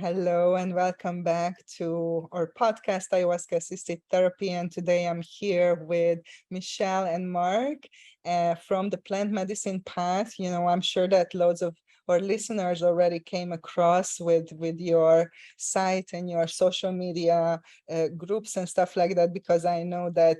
Hello and welcome back to our podcast, Ayahuasca Assisted Therapy. And today I'm here with Michelle and Mark from the plant medicine path. I'm sure that loads of our listeners already came across with your site and your social media groups and stuff like that, because I know that,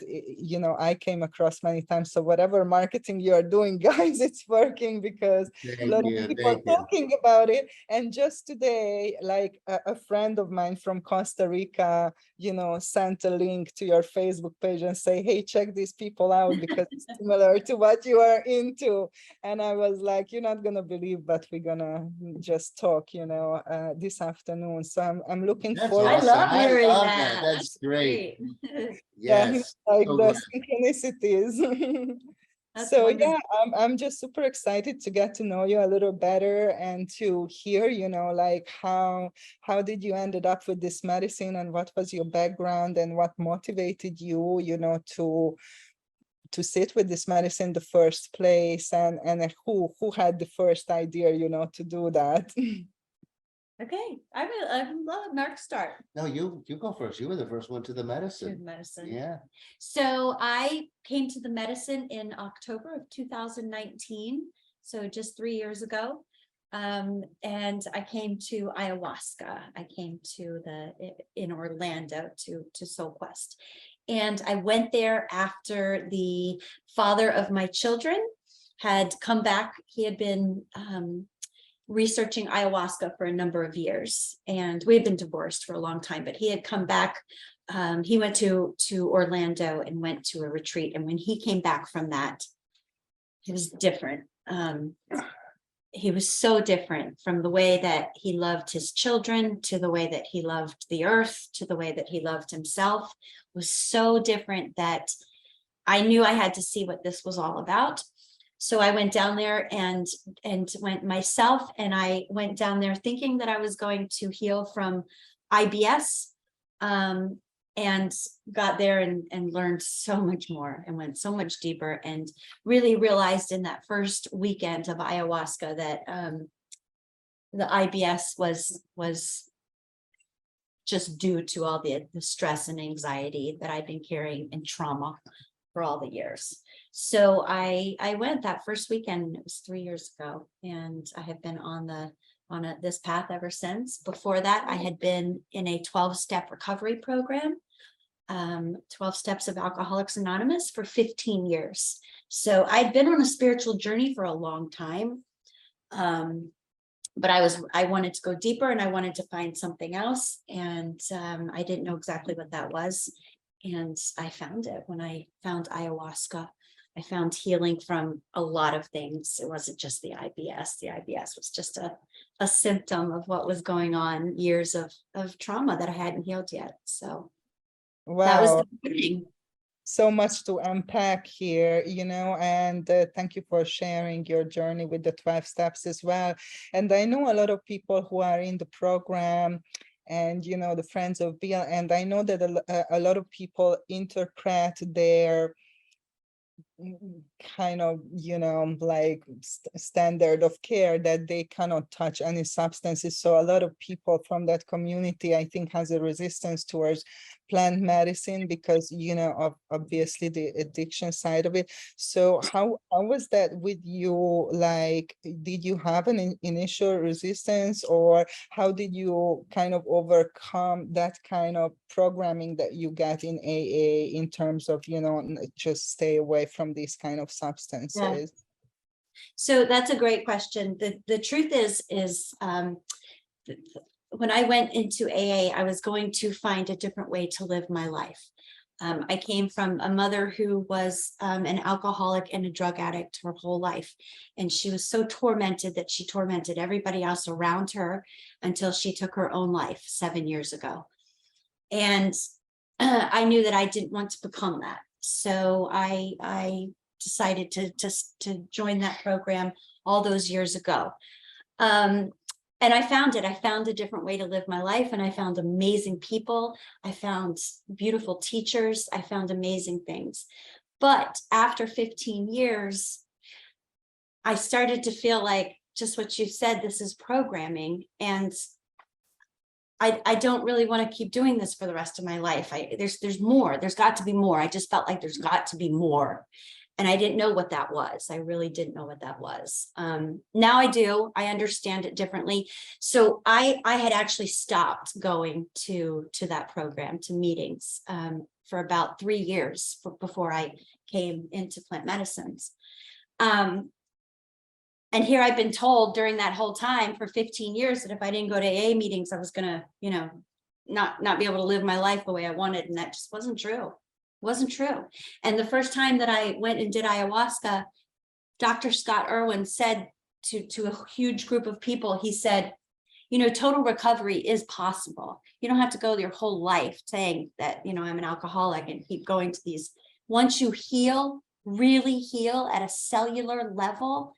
I came across many times. So whatever marketing you're doing, guys, it's working because a lot of people are talking about it. And just today, like a friend of mine from Costa Rica, sent a link to your Facebook page and say, hey, check these people out because it's similar to what you are into. And I was like, you're not going to believe, but we're going to just talk, this afternoon. So I'm looking forward. Awesome. I love that. That's great. Yes. Like so the synchronicities. So wonderful. yeah, I'm just super excited to get to know you a little better and to hear, like how did you ended up with this medicine and what was your background and what motivated you, to sit with this medicine in the first place, and who had the first idea, to do that. Okay, I love Mark start. No, you go first. You were the first one to the To medicine. medicine. Yeah. So I came to the medicine in October of 2019, so just 3 years ago. And I came to ayahuasca. I came in Orlando to Soul Quest. And I went there after the father of my children had come back. He had been researching ayahuasca for a number of years, and we had been divorced for a long time, but he had come back. He went to Orlando and went to a retreat, and when he came back from that, he was different. He was so different from the way that he loved his children, to the way that he loved the earth, to the way that he loved himself. It was so different that I knew I had to see what this was all about. So I went down there and went myself, and I went down there thinking that I was going to heal from IBS, and got there and learned so much more and went so much deeper, and really realized in that first weekend of ayahuasca that the IBS was just due to all the stress and anxiety that I've been carrying and trauma for all the years. So I went that first weekend. It was 3 years ago, and I have been on this path ever since. Before that, I had been in a 12-step recovery program, 12 Steps of Alcoholics Anonymous, for 15 years. So I'd been on a spiritual journey for a long time, but I wanted to go deeper, and I wanted to find something else, and I didn't know exactly what that was. And I found it when I found ayahuasca. I found healing from a lot of things. It wasn't just the IBS. The IBS was just a symptom of what was going on, years of trauma that I hadn't healed yet. So that was Wow. the beginning. So much to unpack here, and thank you for sharing your journey with the 12 steps as well. And I know a lot of people who are in the program, and the Friends of Bill, and I know that a lot of people interpret their kind of like standard of care that they cannot touch any substances. So a lot of people from that community, I think, has a resistance towards plant medicine because of obviously the addiction side of it. So how was that with you? Like, did you have an initial resistance, or how did you kind of overcome that kind of programming that you get in AA in terms of just stay away from these kind of substances? Yeah. So that's a great question. The truth is when I went into AA, I was going to find a different way to live my life. I came from a mother who was an alcoholic and a drug addict her whole life. And she was so tormented that she tormented everybody else around her until she took her own life 7 years ago. And I knew that I didn't want to become that. So I decided to join that program all those years ago. And I found it. I found a different way to live my life, and I found amazing people. I found beautiful teachers. I found amazing things. But after 15 years, I started to feel like just what you said, this is programming. And I don't really want to keep doing this for the rest of my life. There's more, there's got to be more. I just felt like there's got to be more. And I didn't know what that was. I really didn't know what that was. Now I do. I understand it differently. So I had actually stopped going to that program, to meetings, for about 3 years before I came into plant medicines. And here I've been told during that whole time for 15 years that if I didn't go to AA meetings, I was gonna, not be able to live my life the way I wanted. And that just wasn't true. Wasn't true. And the first time that I went and did ayahuasca, Dr. Scott Irwin said to a huge group of people, he said, total recovery is possible. You don't have to go your whole life saying that, I'm an alcoholic and keep going to these. Once you heal, really heal at a cellular level,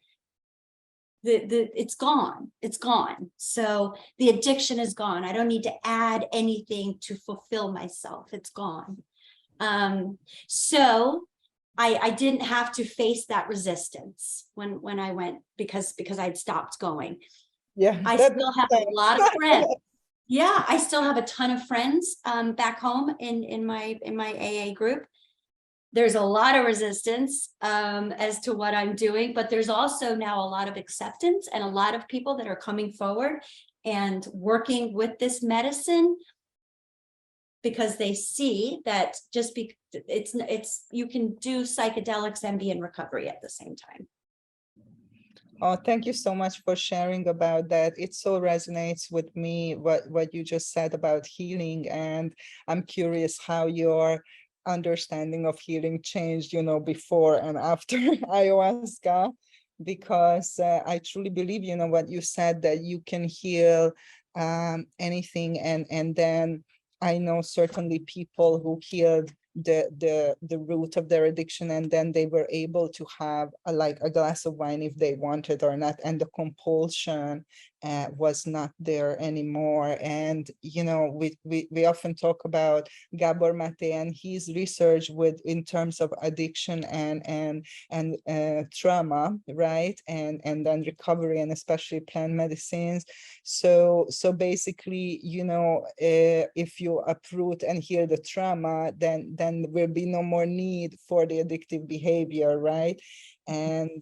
it's gone. It's gone. So the addiction is gone. I don't need to add anything to fulfill myself. It's gone. So I didn't have to face that resistance when I went because I'd stopped going. Yeah, I still have a lot of friends. Yeah, I still have a ton of friends back home in my AA group. There's a lot of resistance as to what I'm doing, but there's also now a lot of acceptance and a lot of people that are coming forward and working with this medicine because they see that it's you can do psychedelics and be in recovery at the same time. Oh, thank you so much for sharing about that. It so resonates with me, what you just said about healing. And I'm curious how your understanding of healing changed, before and after ayahuasca, because I truly believe, what you said, that you can heal anything. And then I know certainly people who healed the root of their addiction, and then they were able to have like a glass of wine if they wanted or not, and the compulsion was not there anymore. And we often talk about Gabor Mate and his research in terms of addiction and trauma, right, and then recovery, and especially plant medicines. So basically, if you uproot and heal the trauma, then there will be no more need for the addictive behavior, right? And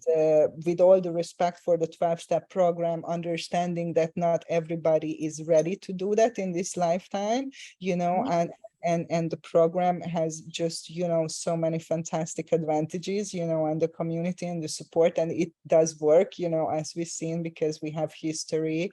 with all the respect for the 12-step program, understanding that not everybody is ready to do that in this lifetime, and the program has just, so many fantastic advantages, and the community and the support, and it does work, as we've seen, because we have history.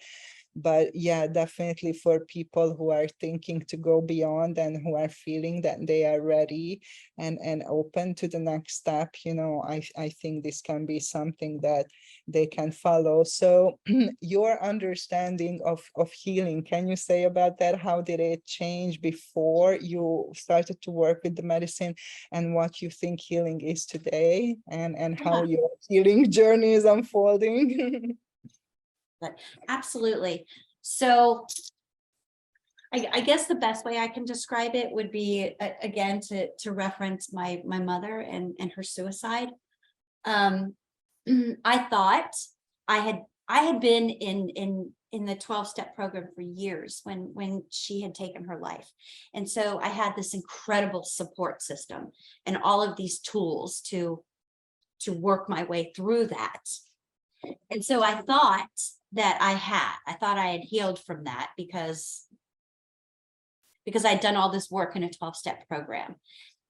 But yeah, definitely for people who are thinking to go beyond and who are feeling that they are ready and open to the next step, I think this can be something that they can follow. So your understanding of healing, can you say about that? How did it change before you started to work with the medicine, and what you think healing is today, and how your healing journey is unfolding? Absolutely. So I guess the best way I can describe it would be, again, to reference my mother and her suicide. I thought I had been in the 12-step program for years when she had taken her life. And so I had this incredible support system and all of these tools to work my way through that. And so I thought that I had healed from that because I'd done all this work in a 12-step program.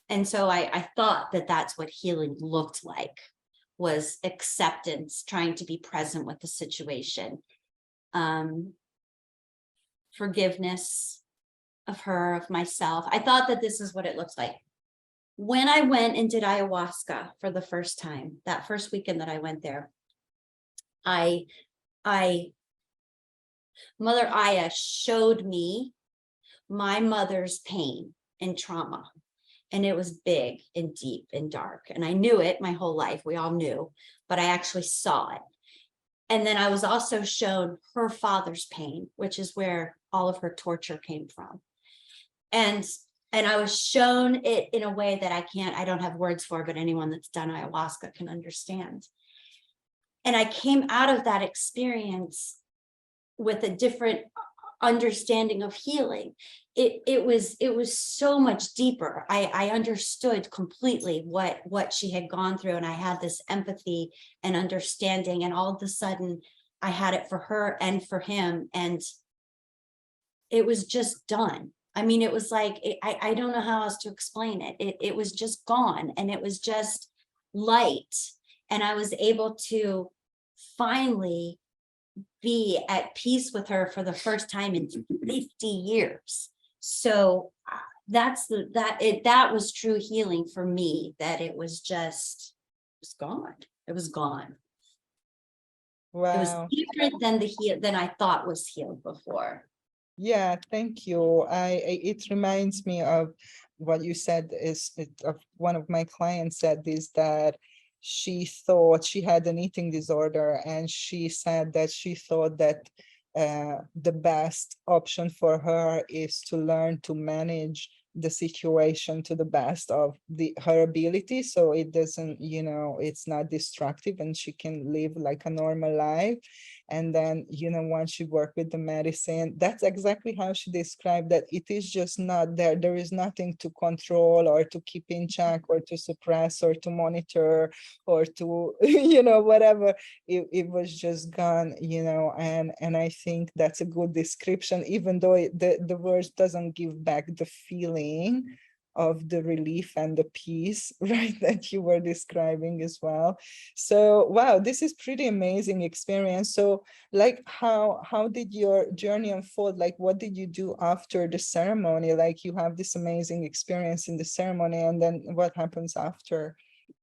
And so I thought that that's what healing looked like, was acceptance, trying to be present with the situation, forgiveness of her, of myself. I thought that this is what it looks like. When I went and did ayahuasca for the first time, that first weekend that I went there, Mother Aya showed me my mother's pain and trauma, and it was big and deep and dark, and I knew it my whole life. We all knew, but I actually saw it. And then I was also shown her father's pain, which is where all of her torture came from. And I was shown it in a way that I don't have words for, but anyone that's done ayahuasca can understand. And I came out of that experience with a different understanding of healing. It was so much deeper. I understood completely what she had gone through, and I had this empathy and understanding, and all of a sudden I had it for her and for him, and it was just done. I mean, it was like, I don't know how else to explain it. It was just gone, and it was just light. And I was able to finally be at peace with her for the first time in 50 years. So that was true healing for me, that it was gone. It was gone. Wow. It was different than I thought was healed before. Yeah, thank you. It reminds me of what you said of one of my clients said is that she thought she had an eating disorder, and she said that she thought that the best option for her is to learn to manage the situation to the best of her ability, so it doesn't, it's not destructive, and she can live like a normal life. And then, once she worked with the medicine, that's exactly how she described that it is just not there. There is nothing to control or to keep in check or to suppress or to monitor or to, whatever. It was just gone, and I think that's a good description, even though the words doesn't give back the feeling of the relief and the peace, right, that you were describing as well. So wow, this is pretty amazing experience. So like how did your journey unfold? Like what did you do after the ceremony? Like you have this amazing experience in the ceremony, and then what happens after?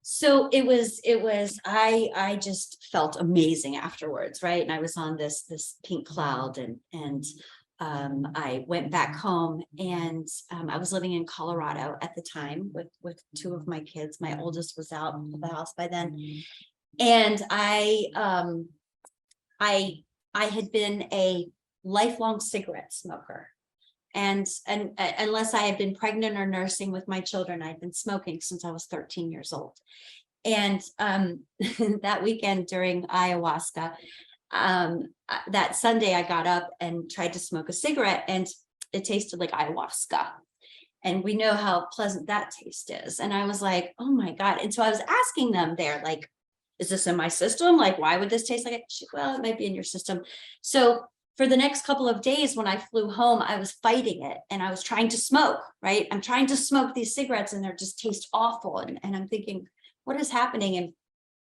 So I just felt amazing afterwards, right? And I was on this pink cloud, and I went back home, and I was living in Colorado at the time with two of my kids. My oldest was out of the house by then. And I had been a lifelong cigarette smoker. And unless I had been pregnant or nursing with my children, I'd been smoking since I was 13 years old. And that weekend during ayahuasca, that Sunday I got up and tried to smoke a cigarette, and it tasted like ayahuasca. And we know how pleasant that taste is. And I was like, oh my God. And so I was asking them there, like, is this in my system? Like, why would this taste like it? Well, it might be in your system. So for the next couple of days when I flew home, I was fighting it, and I was trying to smoke, right? I'm trying to smoke these cigarettes, and they just taste awful. And I'm thinking, what is happening? And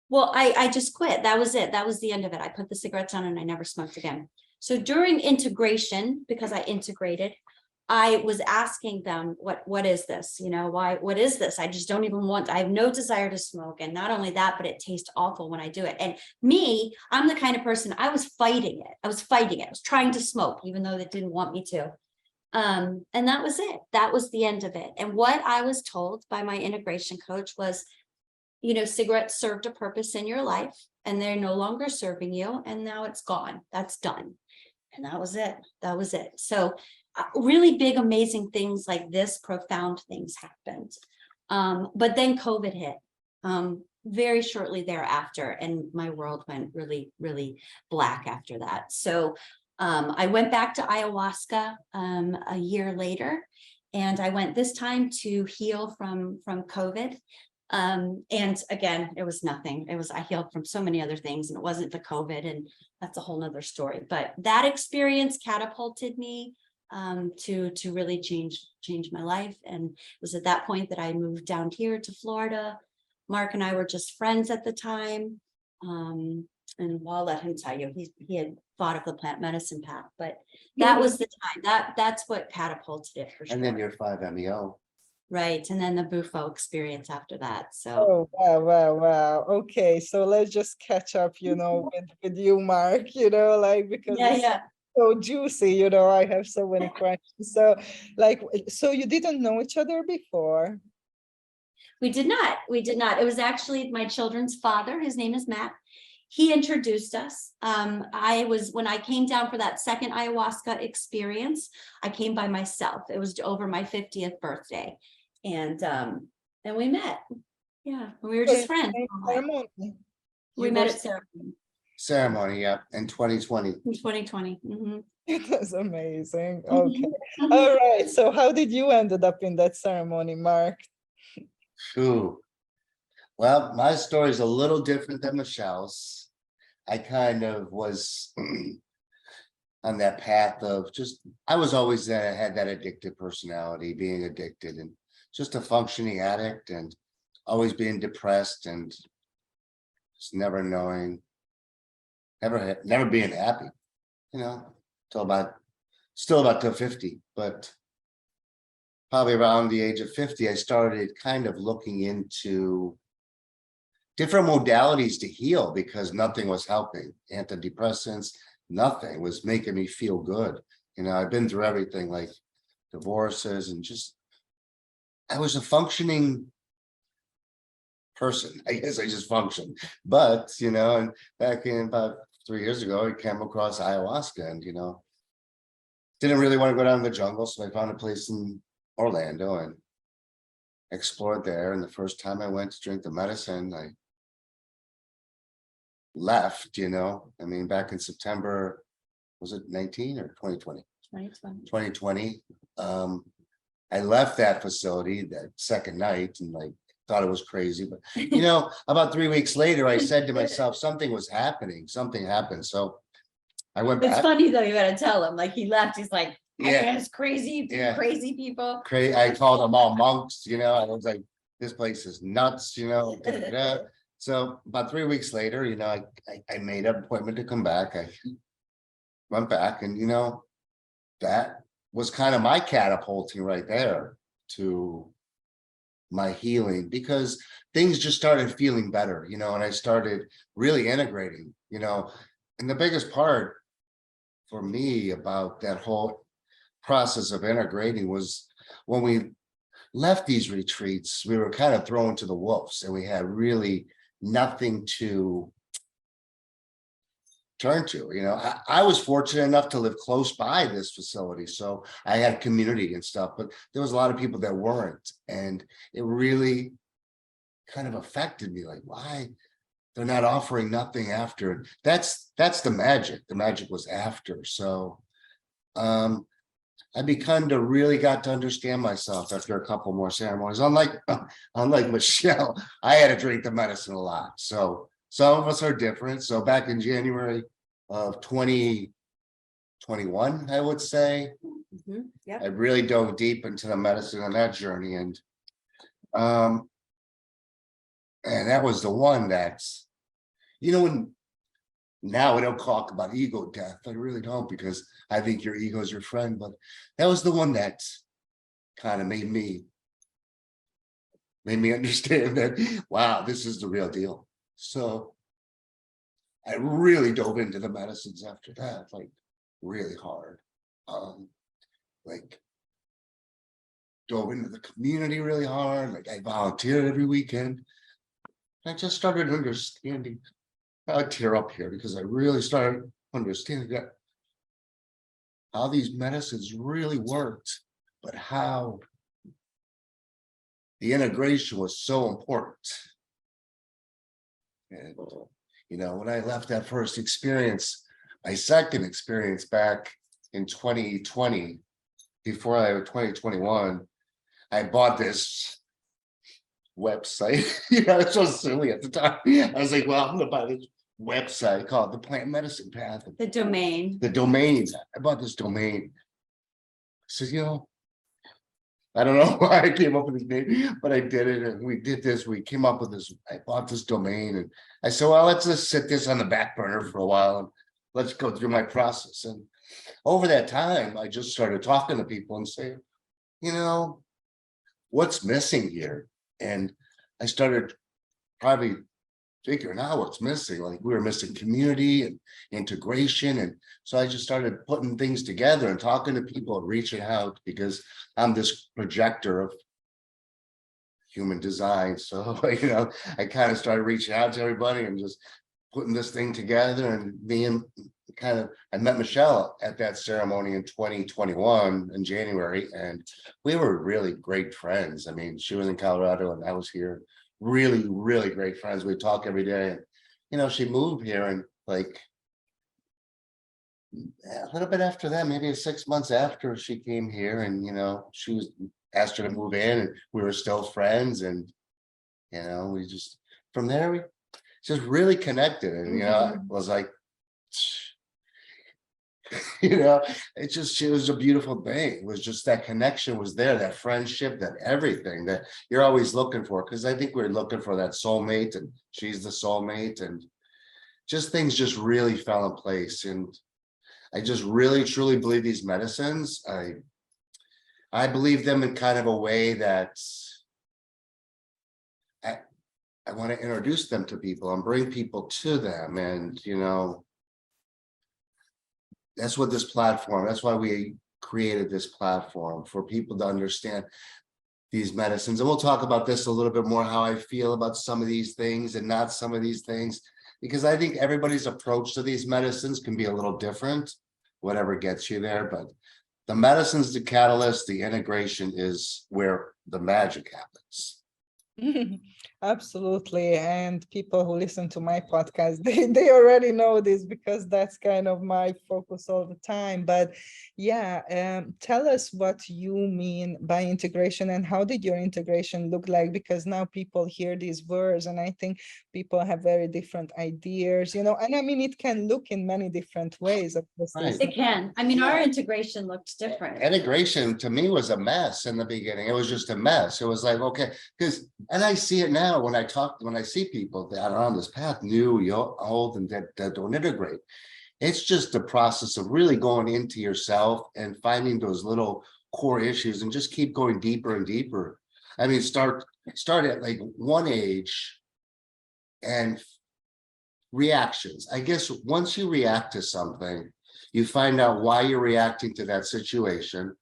well, I just quit. That was it. That was the end of it. I put the cigarettes on, and I never smoked again. So during integration, because I integrated, I was asking them, what is this? What is this? I just don't even want, I have no desire to smoke. And not only that, but it tastes awful when I do it. And me, I'm the kind of person, I was fighting it. I was trying to smoke, even though they didn't want me to. And that was it. That was the end of it. And what I was told by my integration coach was, cigarettes served a purpose in your life, and they're no longer serving you. And now it's gone. That's done. And that was it. That was it. So really big, amazing things like this, profound things happened. But then COVID hit very shortly thereafter, and my world went really, really black after that. So I went back to ayahuasca a year later, and I went this time to heal from COVID. And again, it was nothing. I healed from so many other things, and it wasn't the COVID, and that's a whole nother story. But that experience catapulted me to really change my life. And it was at that point that I moved down here to Florida. Mark and I were just friends at the time. And I'll let him tell you, he had thought of the plant medicine path, but that was the time that's what catapulted it for sure. And then your 5-MeO. Right. And then the Bufo experience after that. Oh, So wow. Okay. So let's just catch up, with you, Mark, because yeah. So juicy, I have so many questions. So so you didn't know each other before? We did not. It was actually my children's father. His name is Matt. He introduced us. When I came down for that second ayahuasca experience, I came by myself. It was over my 50th birthday. And we met. Yeah. We were just friends. Ceremony. We met at ceremony. ceremony, yeah, in 2020. In 2020. That's amazing. Mhm. Okay. All right. So how did you ended up in that ceremony, Mark? Phew. Well, my story is a little different than Michelle's. I kind of was on that path of just, I was always that, had that addictive personality, being addicted and just a functioning addict and always being depressed and just never knowing, never being happy, you know, still about till 50, but probably around the age of 50, I started kind of looking into different modalities to heal because nothing was helping. Antidepressants, nothing was making me feel good. You know, I've been through everything like divorces and just, I was a functioning person. I guess I just functioned. But, you know, and back in about 3 years ago, I came across ayahuasca and, you know, didn't really want to go down in the jungle. So I found a place in Orlando and explored there. And the first time I went to drink the medicine, I left, you know, I mean, back in September, was it 19 or 2020? 2020. I left that facility that second night and like thought it was crazy, but you know, about 3 weeks later, I said to myself, something was happening, something happened. So I went It's back. funny though, you gotta tell him, like he left, he's like, Yeah. it's crazy, Yeah. crazy people. I called them all monks, you know, I was like, this place is nuts, you know. So about 3 weeks later, you know, I made an appointment to come back. I went back and, you know, that was kind of my catapulting right there to my healing because things just started feeling better, you know, and I started really integrating, you know, and the biggest part for me about that whole process of integrating was when we left these retreats, we were kind of thrown to the wolves and we had really nothing to turn to. You know, I was fortunate enough to live close by this facility, so I had community and stuff, but there was a lot of people that weren't, and it really kind of affected me, like why they're not offering nothing after. That's the magic was after. So I begun to really got to understand myself after a couple more ceremonies. Unlike Michelle, I had to drink the medicine a lot. So some of us are different. So back in January of 2021, I would say, Yeah. I really dove deep into the medicine on that journey. And that was the one that's, you know, when now I don't talk about ego death. I really don't, because I think your ego is your friend, but that was the one that kind of made me understand that, wow, this is the real deal. So I really dove into the medicines after that, like really hard. Like dove into the community really hard. Like I volunteered every weekend. I just started understanding. I tear up here because I really started understanding that how these medicines really worked, but how the integration was so important. And, you know, when I left that first experience, my second experience back in 2020, before I was 2021, I bought this website. You know, it's so silly at the time. I was like, well, I'm gonna buy this website called the Plant Medicine Path. The domain. The domain. I bought this domain. So, you know, I don't know why I came up with this name, but I did it. And we did this. We came up with this. I bought this domain and I said, well, let's just sit this on the back burner for a while and let's go through my process. And over that time, I just started talking to people and saying, you know, what's missing here? And I started probably figuring out what's missing. Like we were missing community and integration. And so I just started putting things together and talking to people and reaching out because I'm this projector of human design. So, you know, I kind of started reaching out to everybody and just putting this thing together and being I met Michelle at that ceremony in 2021 in January, and we were really great friends. I mean, she was in Colorado and I was here. Really, really great friends. We talk every day. And, you know, she moved here and like a little bit after that, maybe 6 months after she came here, and she was asked her to move in, and we were still friends, and we just from there we just really connected, and it was like it was a beautiful thing. It was just that connection was there, that friendship, that everything that you're always looking for, because I think we're looking for that soulmate, and she's the soulmate, and just things just really fell in place. And I just really truly believe these medicines. I believe them in kind of a way that I want to introduce them to people and bring people to them. And that's what this platform, that's why we created this platform, for people to understand these medicines. And we'll talk about this a little bit more, how I feel about some of these things and not some of these things, because I think everybody's approach to these medicines can be a little different, whatever gets you there. But the medicine's the catalyst, the integration is where the magic happens. Absolutely. And people who listen to my podcast, they already know this, because that's kind of my focus all the time. But yeah, tell us what you mean by integration, and how did your integration look like? Because now people hear these words, and I think people have very different ideas, and I mean, it can look in many different ways. Of course, Right. It can. I mean, our integration looked different. Integration to me was a mess in the beginning. It was just a mess. It was like, okay, and I see it now when I see people that are on this path, new, old, and that don't integrate. It's just a process of really going into yourself and finding those little core issues, and just keep going deeper and deeper. I mean, start at like one age, and reactions. I guess once you react to something, you find out why you're reacting to that situation.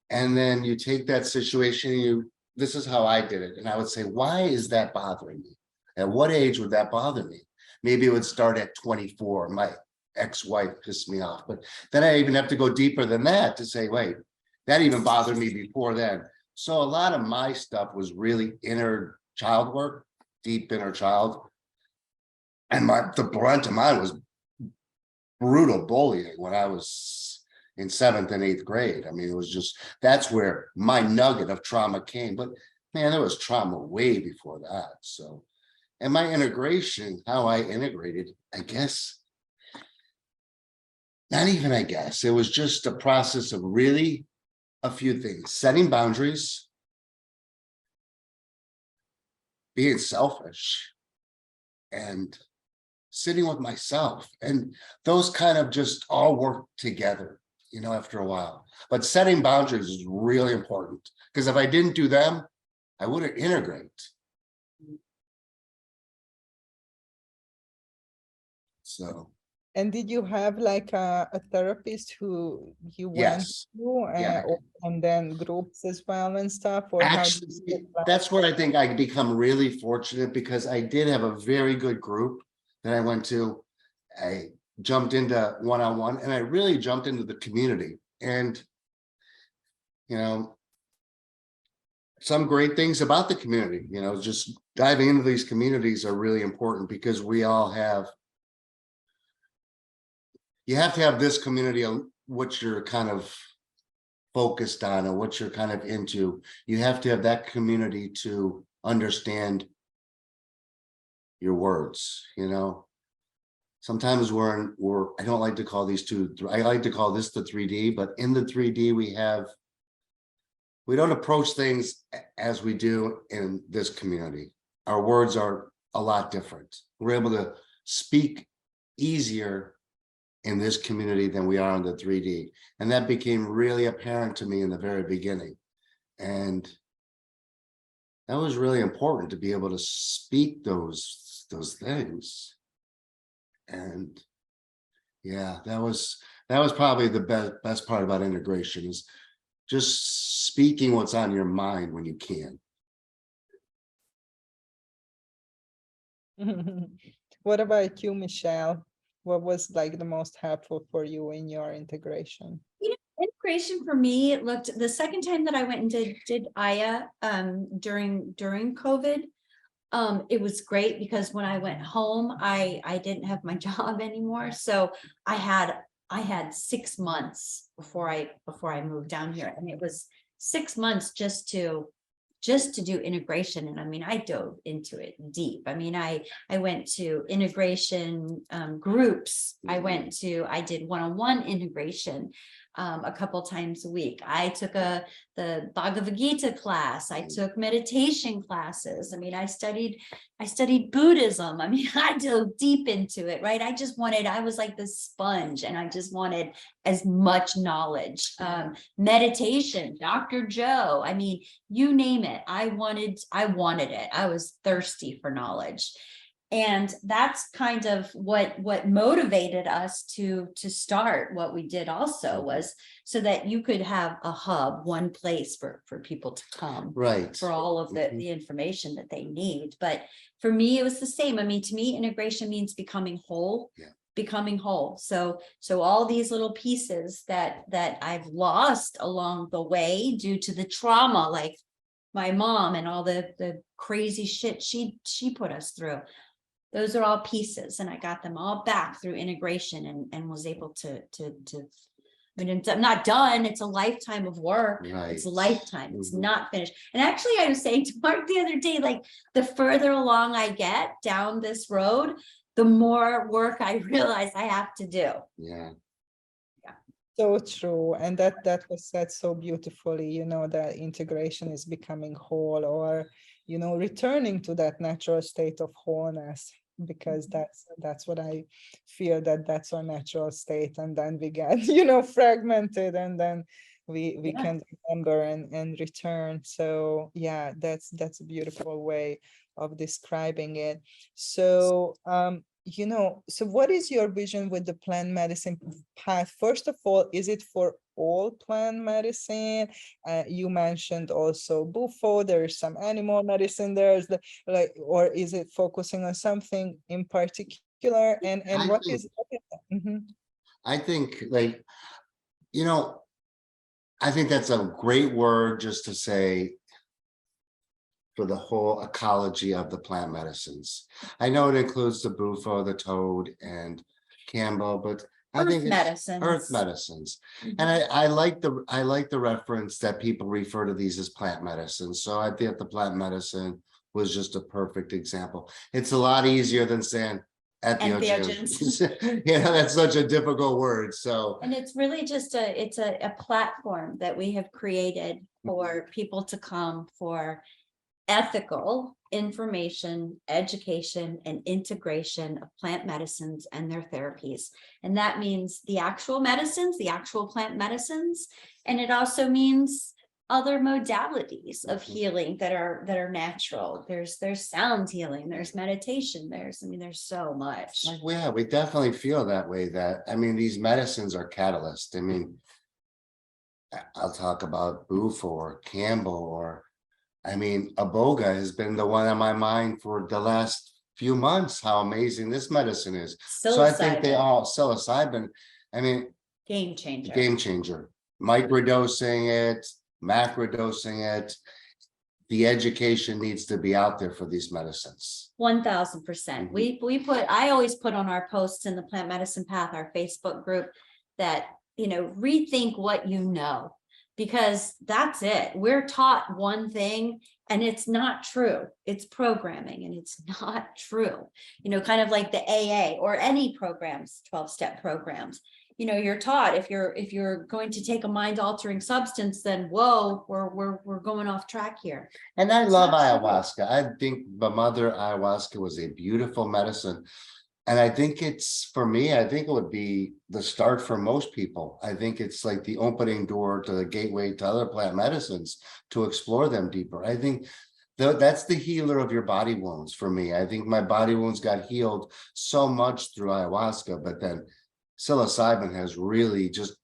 And then you take that situation, this is how I did it. And I would say, why is that bothering me? At what age would that bother me? Maybe it would start at 24. My ex-wife pissed me off. But then I even have to go deeper than that to say, wait, that even bothered me before then. So a lot of my stuff was really inner child work, deep inner child. And the brunt of mine was brutal bullying when I was in 7th and 8th grade. I mean, it was just, that's where my nugget of trauma came. But man, there was trauma way before that. So, and my integration, how I integrated, I guess, not even I guess, it was just a process of really a few things: setting boundaries, being selfish, and sitting with myself. And those kind of just all work together, after a while. But setting boundaries is really important, because if I didn't do them, I wouldn't integrate. So. And did you have like a therapist who you went Yes. to, Yeah. and then groups as well and stuff? Or Actually, that's where I think I become really fortunate, because I did have a very good group that I went to. I jumped into one-on-one, and I really jumped into the community. And, some great things about the community, just diving into these communities are really important, because we all have, you have to have this community, what you're kind of focused on or what you're kind of into. You have to have that community to understand your words. Sometimes I don't like to call these two, I like to call this the 3D, but in the 3D we don't approach things as we do in this community. Our words are a lot different. We're able to speak easier in this community than we are in the 3D. And that became really apparent to me in the very beginning. And that was really important, to be able to speak those things. And yeah, that was probably the best part about integration, is just speaking what's on your mind when you can. What about you, Michelle? What was like the most helpful for you in your integration? Integration for me looked, the second time that I went and did Aya during COVID, It was great because when I went home, I didn't have my job anymore. So I had 6 months before I moved down here, and it was 6 months just to do integration. And I mean, I dove into it deep. I mean, I went to integration groups. I did one-on-one integration a couple times a week. I took the Bhagavad Gita class. I took meditation classes. I mean, I studied Buddhism. I mean, I dove deep into it, right? I was like this sponge, and I just wanted as much knowledge. Meditation, Dr. Joe. I mean, you name it. I wanted it. I was thirsty for knowledge. And that's kind of what motivated us to start what we did also, was so that you could have a hub, one place for people to come, Right. for all of the information that they need. But for me, it was the same. I mean, to me, integration means becoming whole. Yeah. Becoming whole. So all these little pieces that I've lost along the way due to the trauma, like my mom and all the crazy shit she put us through. Those are all pieces, and I got them all back through integration, and was able to. I mean, I'm not done. It's a lifetime of work. Right. It's a lifetime. It's Mhm. not finished. And actually, I was saying to Mark the other day, like, the further along I get down this road, the more work I realize I have to do. Yeah. So true. And that was said so beautifully, you know, that integration is becoming whole, or, you know, returning to that natural state of wholeness, because that's what I feel, that's our natural state. And then we get, you know, fragmented, and then we Yeah. can remember and return. So yeah, that's a beautiful way of describing it. So you know, so what is your vision with the plant medicine path? First of all, is it for all plant medicine? You mentioned also Bufo, there's some animal medicine, there's the, like, or is it focusing on something in particular? And I what think- is Mhm. I think, like, you know, I think that's a great word just to say for the whole ecology of the plant medicines. I know it includes the bufo, the toad, and Campbell, but I think it's medicines. earth medicines. Mhm. And I like the reference that people refer to these as plant medicines. So I think the plant medicine was just a perfect example. It's a lot easier than saying entheogens. You know, that's such a difficult word. So, And it's really just a platform that we have created for people to come for ethical information, education, and integration of plant medicines and their therapies. And that means the actual medicines, the actual plant medicines, and it also means other modalities of healing that are natural. There's sound healing, there's meditation, there's so much. yeah, we definitely feel that way. That, I mean, these medicines are catalysts. I mean, I'll talk about Bufo or Campbell, or I mean, Aboga has been the one on my mind for the last few months, how amazing this medicine is. So I think they Psilocybin, all, psilocybin, I mean, game changer. game changer. Microdosing it, macrodosing it. The education needs to be out there for these medicines. 1000%. We I always put on our posts in the Plant Medicine Path, our Facebook group, that, you know, rethink what you know, because that's it. We're taught one thing and it's not true. It's programming and it's not true. You know, kind of like the AA or any programs, 12-step programs. You know, you're taught if you're going to take a mind-altering substance, then whoa, we're going off track here. And I It's love not true. ayahuasca. I think the Mother Ayahuasca was a beautiful medicine. And I think it's, for me, I think it would be the start for most people. I think it's like the opening door to the gateway to other plant medicines to explore them deeper. I think that's the healer of your body wounds for me. I think my body wounds got healed so much through ayahuasca, but then psilocybin has really just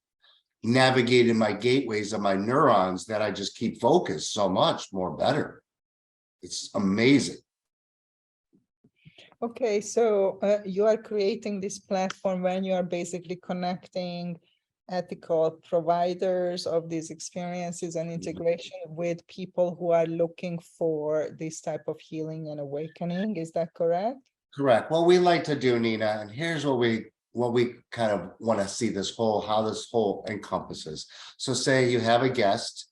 navigated my gateways of my neurons that I just keep focused so much more better. It's amazing. Okay, so you are creating this platform when you are basically connecting ethical providers of these experiences and integration with people who are looking for this type of healing and awakening. Is that correct? Correct. What we like to do, Nina, and here's what we kind of want to see how this whole encompasses. So say you have a guest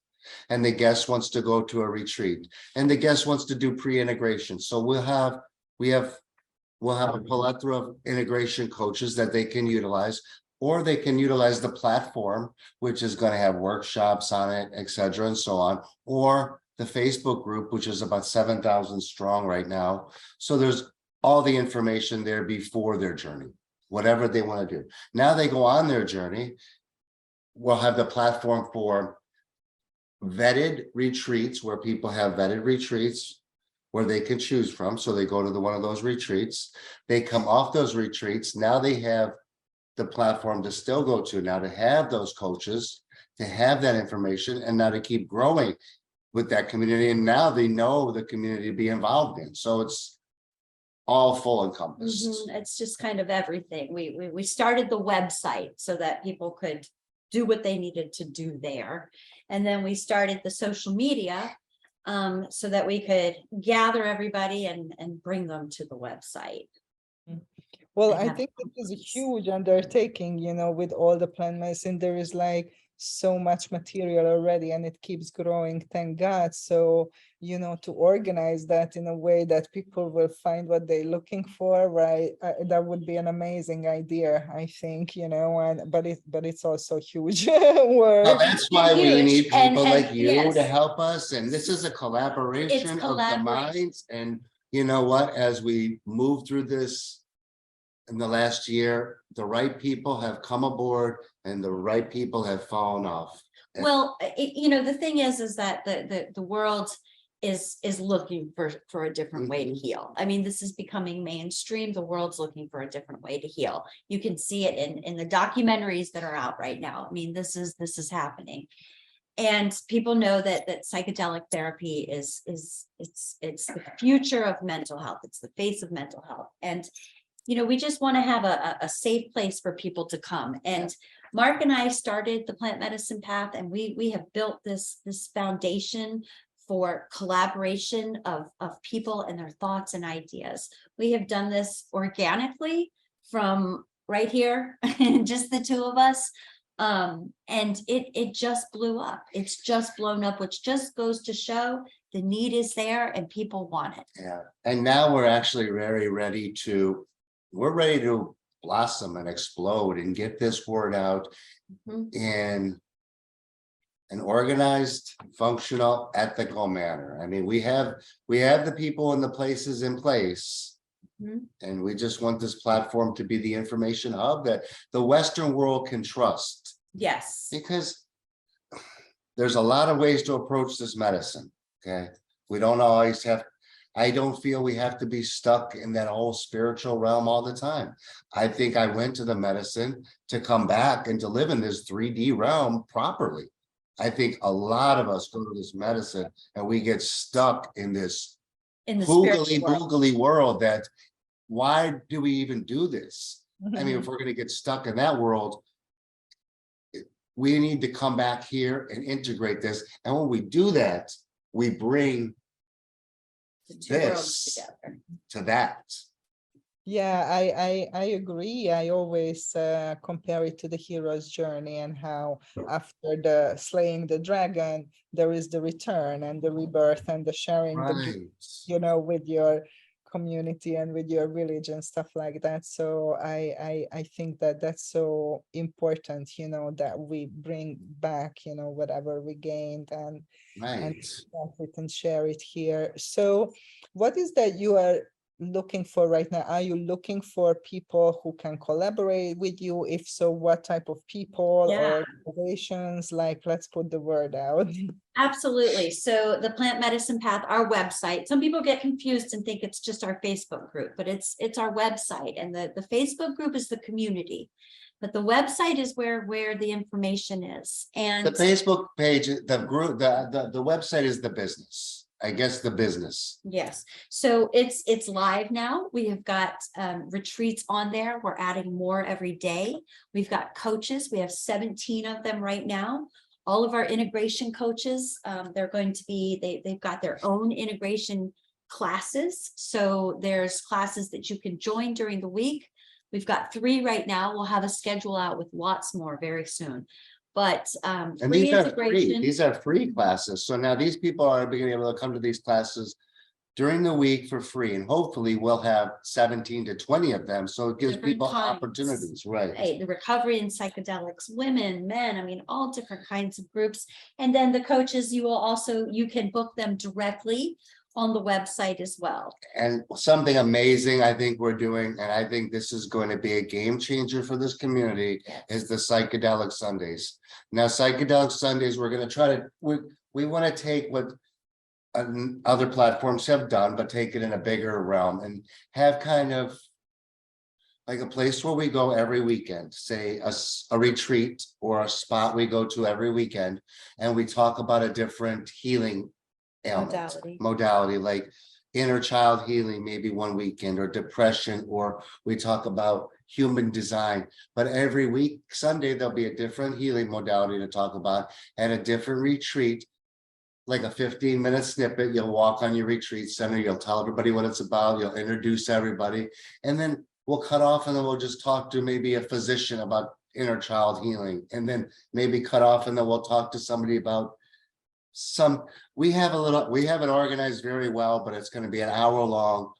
and the guest wants to go to a retreat and the guest wants to do pre-integration. So we'll have a plethora of integration coaches that they can utilize, or they can utilize the platform, which is going to have workshops on it, etc., and so on, or the Facebook group, which is about 7,000 strong right now. So there's all the information there before their journey, whatever they want to do. Now they go on their journey. We'll have the platform for vetted retreats, where people have vetted retreats where they can choose from. So they go to one of those retreats, they come off those retreats. Now they have the platform to still go to, now to have those coaches, to have that information, and now to keep growing with that community. And now they know the community to be involved in. So it's all full encompassed. It's just kind of everything. We started the website so that people could do what they needed to do there. And then we started the social media so that we could gather everybody and bring them to the website. Well, I I have think it is a huge undertaking, with all the plant medicine. There is like so much material already and it keeps growing, thank God. So, to organize that in a way that people will find what they're looking for, right? That would be an amazing idea, I think, but it's also huge work. Well, that's why we Huge. need people like you yes. to help us. And this is a collaboration of the minds. And you know what, as we move through this in the last year, the right people have come aboard and the right people have fallen off. Well, the thing is that the world is looking for a different way to heal. I mean, this is becoming mainstream. The world's looking for a different way to heal. You can see it in the documentaries that are out right now. I mean, this is happening. And people know that psychedelic therapy is the future of mental health. It's the face of mental health. And we just want to have a safe place for people to come. And Mark and I started the plant medicine path, and we have built this foundation for collaboration of people and their thoughts and ideas. We have done this organically from right here, just the two of us. And it just blew up. It's just blown up, which just goes to show the need is there and people want it. Yeah. And now we're actually very ready to blossom and explode and get this word out in an organized, functional, ethical manner. I mean, we have the people and the places in place, and we just want this platform to be the information hub that the Western world can trust. Yes. Because there's a lot of ways to approach this medicine. Okay. We don't always I don't feel we have to be stuck in that whole spiritual realm all the time. I think I went to the medicine to come back and to live in this 3D realm properly. I think a lot of us go to this medicine and we get stuck in this boogly world that, why do we even do this? I mean, if we're going to get stuck in that world, we need to come back here and integrate this. And when we do that, we bring this to that. Yeah, I agree. I always compare it to the hero's journey and how after the slaying the dragon, there is the return and the rebirth and the sharing the, with your community and with your village and stuff like that. So I think that that's so important, that we bring back, whatever we gained and share it here. So what is that you are looking for right now? Are you looking for people who can collaborate with you? If so, what type of people or organizations? Like, let's put the word out. Absolutely. So the Plant Medicine Path, our website, some people get confused and think it's just our Facebook group, but it's our website, and the Facebook group is the community. But the website is where the information is. And the Facebook page, the group, the website is the business. I guess, the business. Yes, so it's live now. We have got retreats on there. We're adding more every day. We've got coaches. We have 17 of them right now. All of our integration coaches, they're going to be, they've got their own integration classes. So there's classes that you can join during the week. We've got 3 right now. We'll have a schedule out with lots more very soon. But And free these are free. integration. These are free classes. So now these people are being able to come to these classes during the week for free, and hopefully we'll have 17 to 20 of them. So it gives Different people kinds. opportunities, right? Hey, the recovery in psychedelics, women, men, I mean, all different kinds of groups. And then the coaches, you can book them directly on the website as well. And something amazing I think we're doing, and I think this is going to be a game changer for this community, is the psychedelic Sundays. Now, psychedelic Sundays, we're going to try to, we want to take what other platforms have done, but take it in a bigger realm and have kind of like a place where we go every weekend, say a retreat or a spot we go to every weekend, and we talk about a different healing ailment, modality, like inner child healing, maybe one weekend, or depression, or we talk about human design. But every week, Sunday, there'll be a different healing modality to talk about, and a different retreat, like a 15-minute snippet. You'll walk on your retreat center, you'll tell everybody what it's about, you'll introduce everybody, and then we'll cut off, and then we'll just talk to maybe a physician about inner child healing, and then maybe cut off, and then we'll talk to somebody about we have it organized very well, but it's going to be an hour-long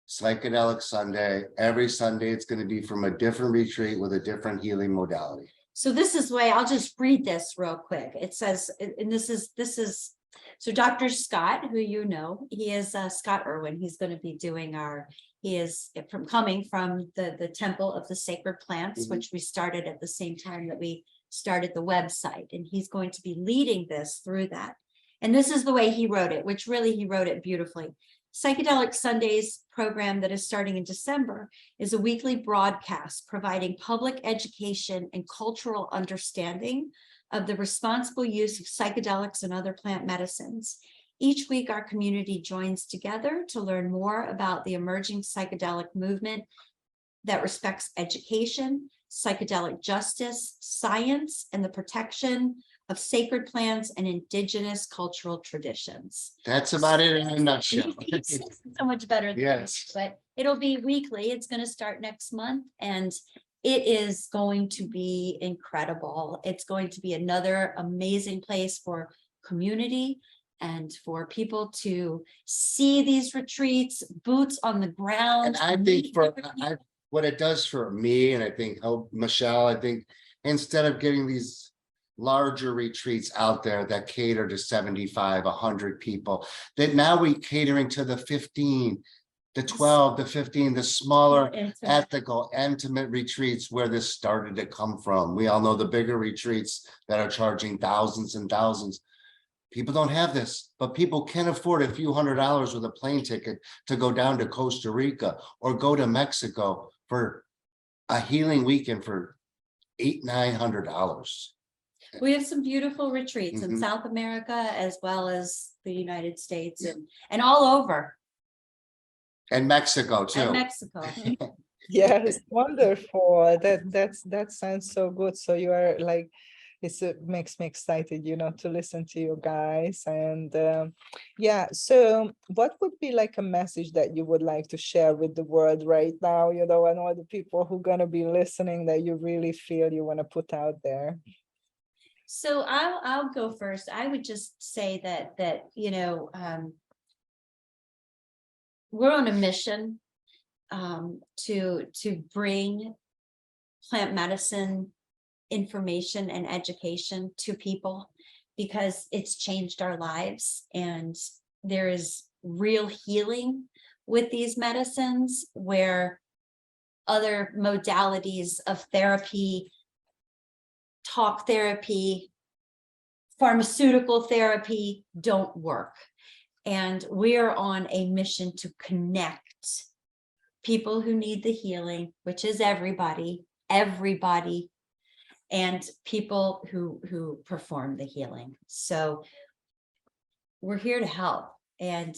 psychedelic Sunday. Every Sunday it's going to be from a different retreat with a different healing modality. So this is the way, I'll just read this real quick. It says, and this is so Dr. Scott, who you know, he is Scott Irwin. He's going to be doing he is coming from the Temple of the Sacred Plants, which we started at the same time that we started the website, and he's going to be leading this through that. And this is the way he wrote it, which really he wrote it beautifully. Psychedelic Sundays program that is starting in December is a weekly broadcast providing public education and cultural understanding of the responsible use of psychedelics and other plant medicines. Each week, our community joins together to learn more about the emerging psychedelic movement that respects education, psychedelic justice, science, and the protection of sacred plants and indigenous cultural traditions. That's about it in a nutshell. So much better than Yes. this, but it'll be weekly. It's going to start next month, and it is going to be incredible. It's going to be another amazing place for community and for people to see these retreats, boots on the ground. And I think what it does for me, and I think Michelle, I think instead of getting these larger retreats out there that cater to 75, 100 people, that now we catering to the 15, the 12, the 15, the smaller, ethical, intimate retreats where this started to come from. We all know the bigger retreats that are charging thousands and thousands. People don't have this, but people can afford a few $100s with a plane ticket to go down to Costa Rica or go to Mexico for a healing weekend for $800-900. We have some beautiful retreats in South America as well as the United States and all over. And Mexico too. And Mexico. Yes, wonderful. That sounds so good. So you are like, it makes me excited, to listen to you guys. And yeah, so what would be like a message that you would like to share with the world right now, and all the people who are going to be listening that you really feel you want to put out there? So I'll go first. I would just say that we're on a mission to bring plant medicine information and education to people, because it's changed our lives, and there is real healing with these medicines where other modalities of therapy, talk therapy, pharmaceutical therapy don't work. And we're on a mission to connect people who need the healing, which is everybody, and people who perform the healing. So we're here to help. And,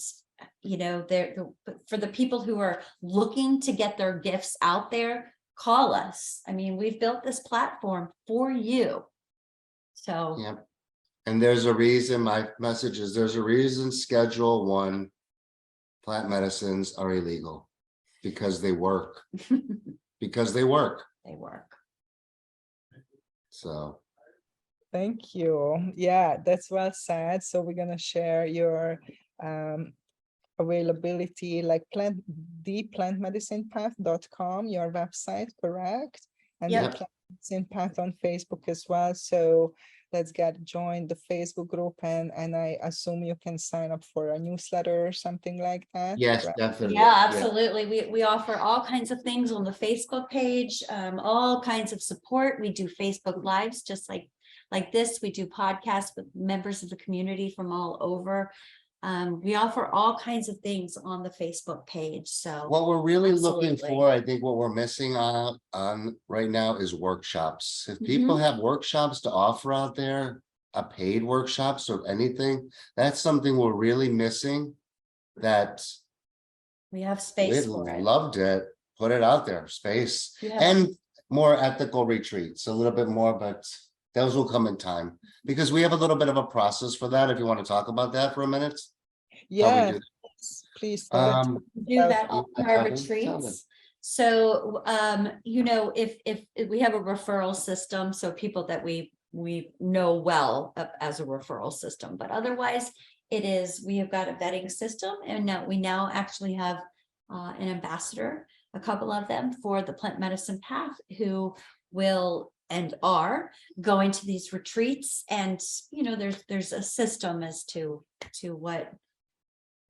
for the people who are looking to get their gifts out there, call us. I mean, we've built this platform for you. So. Yep. And there's a reason, my message is there's a reason Schedule 1 plant medicines are illegal, because they work. Because they work. They work. So. Thank you. Yeah, that's well said. So we're gonna share your availability, like theplantmedicinepath.com, your website, correct? And Yep. the Plant Medicine Path on Facebook as well. So let's join the Facebook group, and I assume you can sign up for a newsletter or something like that. Yes, right? definitely. Yeah, absolutely. We offer all kinds of things on the Facebook page, all kinds of support. We do Facebook Lives just like this. We do podcasts with members of the community from all over. We offer all kinds of things on the Facebook page. So What we're really looking Absolutely. for, I think what we're missing on right now is workshops. If people have workshops to offer out there, a paid workshops or anything, that's something we're really missing. That we have space we'd for it. love to put it out there, space, You have- and more ethical retreats, a little bit more, but those will come in time, because we have a little bit of a process for that. If you want to talk about that for a minute. Yeah, do please. Do that on Yeah, our tell them. retreats. So, if we have a referral system, so people that we know well as a referral system, but otherwise we have got a vetting system, and now we actually have an ambassador, a couple of them for the Plant Medicine Path, who will and are going to these retreats. And, there's a system as to what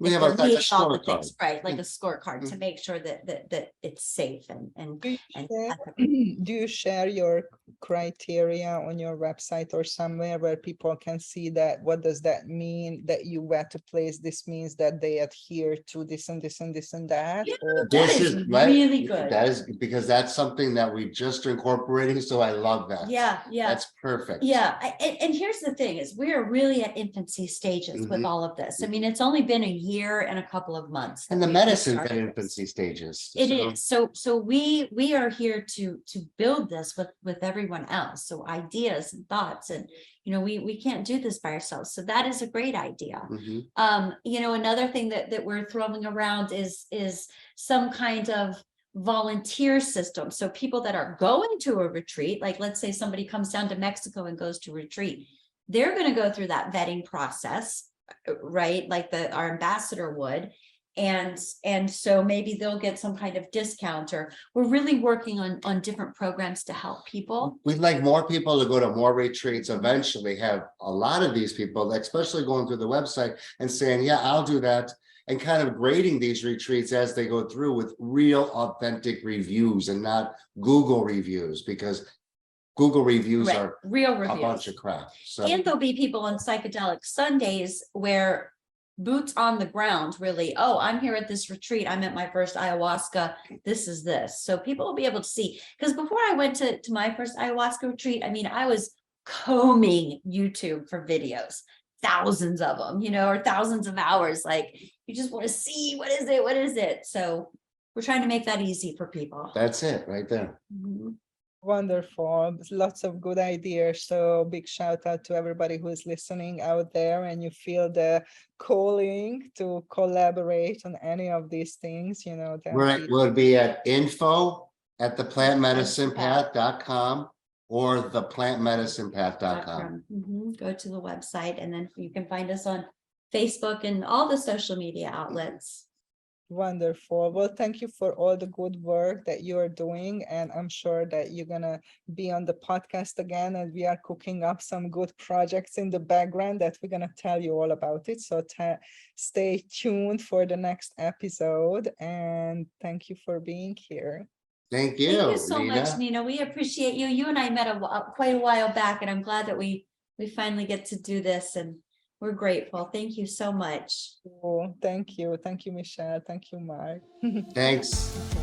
We if have they're meeting all the scorecard. things, right, like a scorecard to make sure that it's safe and Do ethical. you share your criteria on your website or somewhere where people can see that? What does that mean that you vet a place? This means that they adhere to this and this and this and that? Yeah, Or that is really good. That is because that's something that we just incorporating. So I love that. Yeah. That's perfect. Yeah, and here's the thing is we are really at infancy stages with all of this. I mean, it's only been a year and a couple of months. And the that we medicine's started in this. infancy stages. It is. So we are here to build this with everyone else. So ideas and thoughts, and we can't do this by ourselves. So that is a great idea. Another thing that we're throwing around is some kind of volunteer system. So people that are going to a retreat, like let's say somebody comes down to Mexico and goes to retreat, they're going to go through that vetting process, right? Like our ambassador would. And so maybe they'll get some kind of discount, or we're really working on different programs to help people. We'd like more people to go to more retreats, eventually have a lot of these people, especially going through the website and saying, yeah, I'll do that. And kind of grading these retreats as they go through with real authentic reviews and not Google reviews, because Google reviews are real a reviews. bunch of crap. So And there'll be people on Psychedelic Sundays where boots on the ground, really, oh, I'm here at this retreat, I'm at my first ayahuasca, this is this. So people will be able to see, because before I went to my first ayahuasca retreat, I mean, I was combing YouTube for videos, thousands of them, or thousands of hours. Like, you just want to see, what is it? So we're trying to make that easy for people. that's it right there. wonderful, lots of good ideas. So big shout out to everybody who is listening out there, and you feel the calling to collaborate on any of these things, We'll be at info@theplantmedicinepath.com or theplantmedicinepath.com. Go to the website, and then you can find us on Facebook and all the social media outlets. Wonderful. Well, thank you for all the good work that you are doing. And I'm sure that you're going to be on the podcast again, and we are cooking up some good projects in the background that we're going to tell you all about it. So stay tuned for the next episode. And thank you for being here. Thank you. Thank you so Nina. much, Nina. We appreciate you. You and I met quite a while back, and I'm glad that we finally get to do this, and we're grateful. Thank you so much. Oh, thank you. Thank you, Michelle. Thank you, Mark. Thanks. Okay.